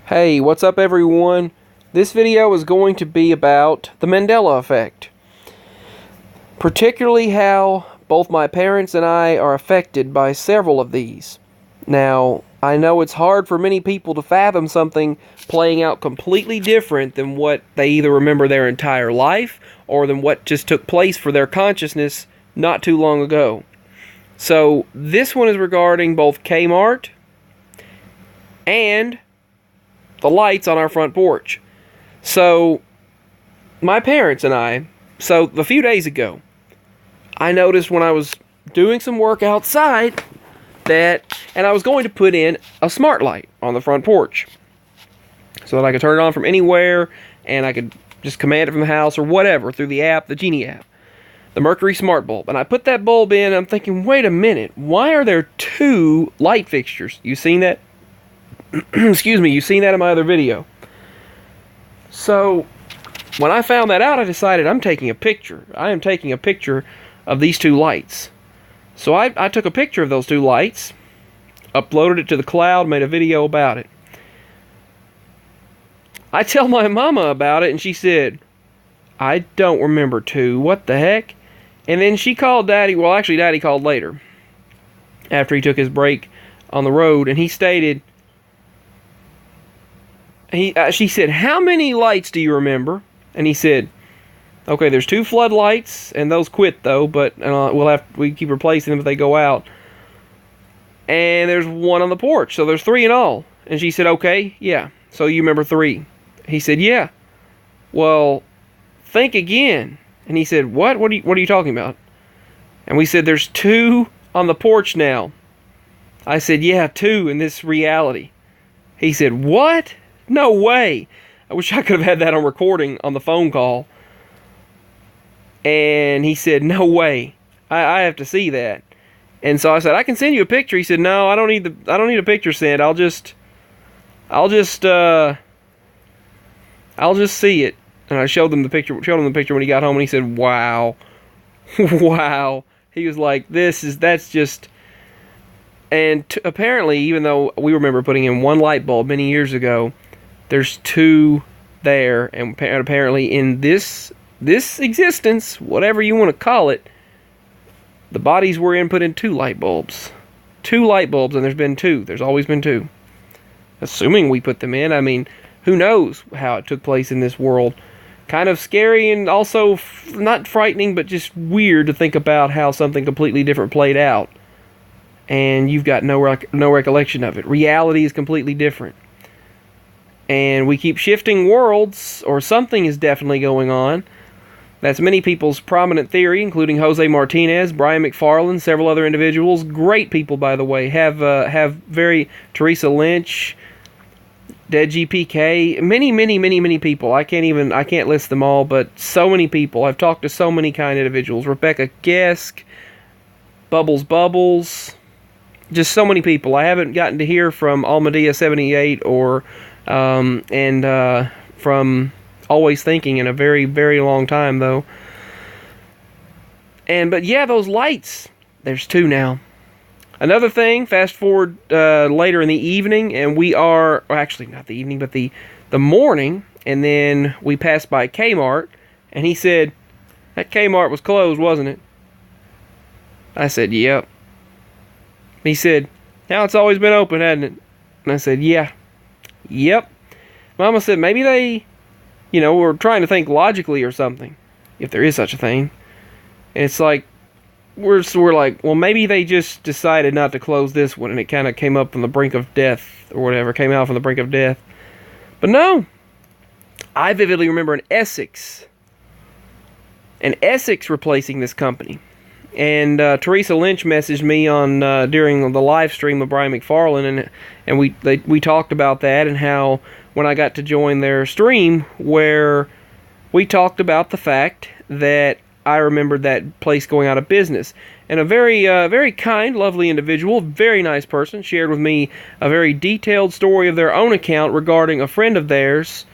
Hey, what's up everyone? This video is going to be about the Mandela effect. Particularly how both my parents and I are affected by several of these. Now, I know it's hard for many people to fathom something playing out completely different than what they either remember their entire life or than what just took place for their consciousness not too long ago. So, this one is regarding both Kmart and the lights on our front porch. So, my parents and I, a few days ago, I noticed when I was doing some work outside and I was going to put in a smart light on the front porch so that I could turn it on from anywhere and I could just command it from the house or whatever through the app, the Genie app, the Mercury Smart Bulb. And I put that bulb in and I'm thinking, wait a minute, why are there two light fixtures? You seen that? Excuse me, you seen that in my other video. So, when I found that out, I decided I'm taking a picture. I am taking a picture of these two lights. So I took a picture of those two lights, uploaded it to the cloud, made a video about it. I tell my mama about it, and she said, I don't remember two. What the heck? And then she called Daddy. Well, actually, Daddy called later, after he took his break on the road, and he stated, she said, how many lights do you remember? And he said, okay, there's two floodlights, and those quit though, but we keep replacing them if they go out. And there's one on the porch, so there's three in all. And she said, okay, yeah, so you remember three. He said, yeah. Well, think again. And he said, what? What are you talking about? And we said, there's two on the porch now. I said, yeah, two in this reality. He said, what? No way. I wish I could have had that on recording on the phone call. And he said, no way. I have to see that. And so I said, I can send you a picture. He said, no, I don't need a picture sent. I'll just see it. And I showed him the picture when he got home, and he said, wow. Wow. He was like, that's just. And apparently, even though we remember putting in one light bulb many years ago, there's two there, and apparently in this existence, whatever you want to call it, the bodies we're in put in two light bulbs. Two light bulbs, and there's been two. There's always been two. Assuming we put them in. I mean, who knows how it took place in this world. Kind of scary and also not frightening, but just weird to think about how something completely different played out. And you've got no recollection of it. Reality is completely different. And we keep shifting worlds, or something is definitely going on. That's many people's prominent theory, including Jose Martinez, Brian McFarlane, several other individuals. Great people, by the way. Have Teresa Lynch, Dead GPK, many people. I can't list them all, but so many people. I've talked to so many kind of individuals. Rebecca Gesk, Bubbles, just so many people. I haven't gotten to hear from Almadea 78 or from Always Thinking in a very, very long time, though. But yeah, those lights, there's two now. Another thing, fast forward later in the evening, and we are, or actually not the evening, but the morning, and then we passed by Kmart, and he said, that Kmart was closed, wasn't it? I said, yep. He said, now it's always been open, hasn't it? And I said, yeah. Yep. Mama said, maybe they, were trying to think logically or something, if there is such a thing. And it's like, we're like, well, maybe they just decided not to close this one, and it kind of came up on the brink of death, or whatever, came out from the brink of death. But no. I vividly remember an Essex replacing this company. And Teresa Lynch messaged me on during the live stream of Brian McFarlane, and we talked about that, and how when I got to join their stream, where we talked about the fact that I remembered that place going out of business. And a very kind, lovely individual, very nice person, shared with me a very detailed story of their own account regarding a friend of theirs,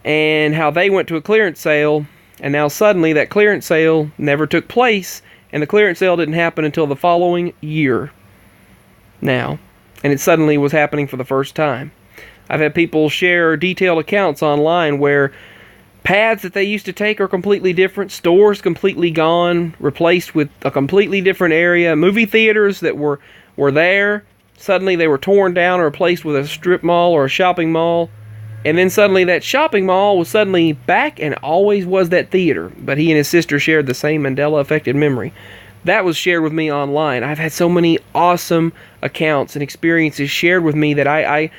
and how they went to a clearance sale. And now suddenly that clearance sale never took place, and the clearance sale didn't happen until the following year now. And it suddenly was happening for the first time. I've had people share detailed accounts online where paths that they used to take are completely different, stores completely gone, replaced with a completely different area, movie theaters that were there, suddenly they were torn down and replaced with a strip mall or a shopping mall, and then suddenly that shopping mall was suddenly back and always was that theater, but he and his sister shared the same Mandela-affected memory. That was shared with me online. I've had so many awesome accounts and experiences shared with me that I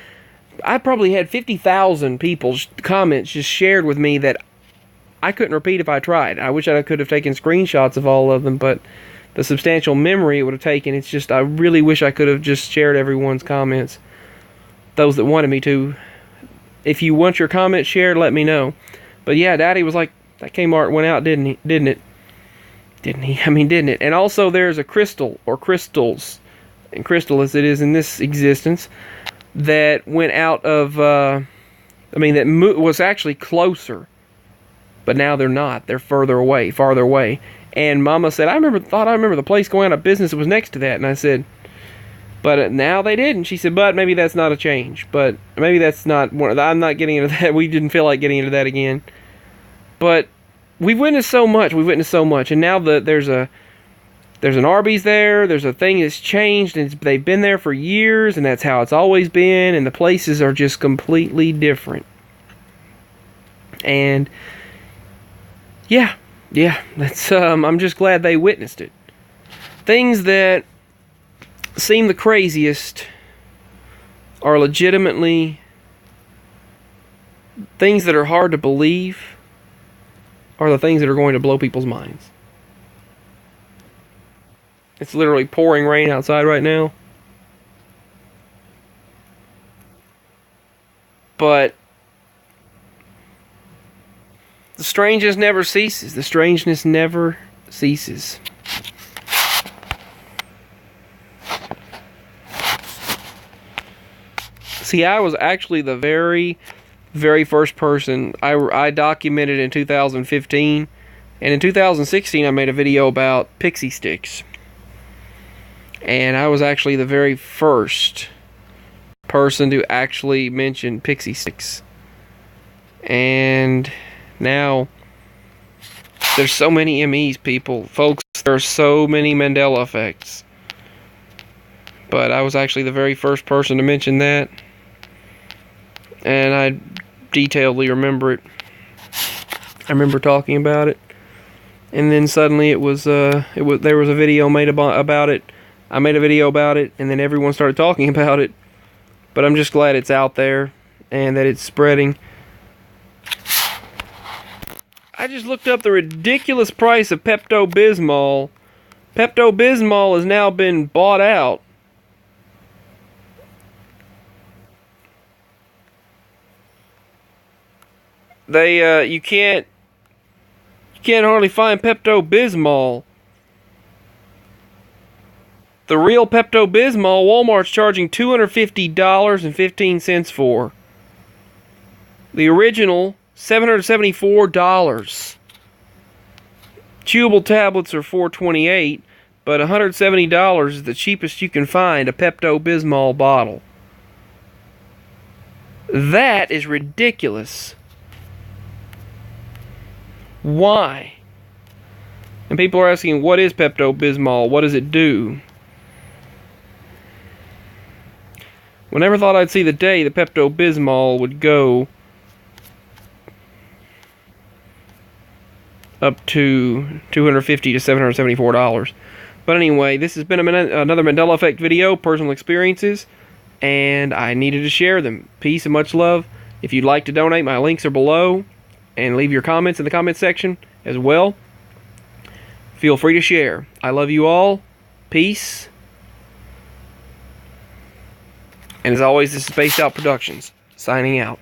probably had 50,000 people's comments just shared with me that I couldn't repeat if I tried. I wish I could have taken screenshots of all of them, but the substantial memory it would have taken, it's just, I really wish I could have just shared everyone's comments. Those that wanted me to. If you want your comments shared, let me know. But yeah, Daddy was like, that Kmart went out, didn't it? Didn't he? I mean, didn't it? And also there's a crystal, or crystals, and crystal as it is in this existence, that went out of, that was actually closer. But now they're not. They're farther away. And Mama said, I remember the place going out of business that was next to that. And I said, but now they didn't. She said, but maybe that's not a change. But maybe that's not one. I'm not getting into that. We didn't feel like getting into that again. But we've witnessed so much. And now there's an Arby's there. There's a thing that's changed, and they've been there for years, and that's how it's always been. And the places are just completely different. And yeah, that's. I'm just glad they witnessed it. Things that seem the craziest are legitimately things that are hard to believe. Are the things that are going to blow people's minds. It's literally pouring rain outside right now. But the strangeness never ceases. The strangeness never ceases. See, I was actually the very first person. I documented in 2015. And in 2016, I made a video about pixie sticks. And I was actually the very first person to actually mention pixie sticks. And now, there's so many MEs, people. Folks, there are so many Mandela effects. But I was actually the very first person to mention that. And I detailedly remember it. I remember talking about it. And then suddenly there was a video made about it. I made a video about it, and then everyone started talking about it. But I'm just glad it's out there and that it's spreading. I just looked up the ridiculous price of Pepto-Bismol. Pepto-Bismol has now been bought out. You can't hardly find Pepto-Bismol. The real Pepto-Bismol, Walmart's charging $250.15 for. The original, $774. Chewable tablets are $428, but $170 is the cheapest you can find a Pepto-Bismol bottle. That is ridiculous. Why? And people are asking, what is Pepto-Bismol? What does it do? Well, never thought I'd see the day that Pepto-Bismol would go up to $250 to $774. But anyway, this has been another Mandela Effect video, personal experiences, and I needed to share them. Peace and much love. If you'd like to donate, my links are below, and leave your comments in the comment section as well. Feel free to share. I love you all. Peace. And as always, this is Spaced Out Productions, signing out.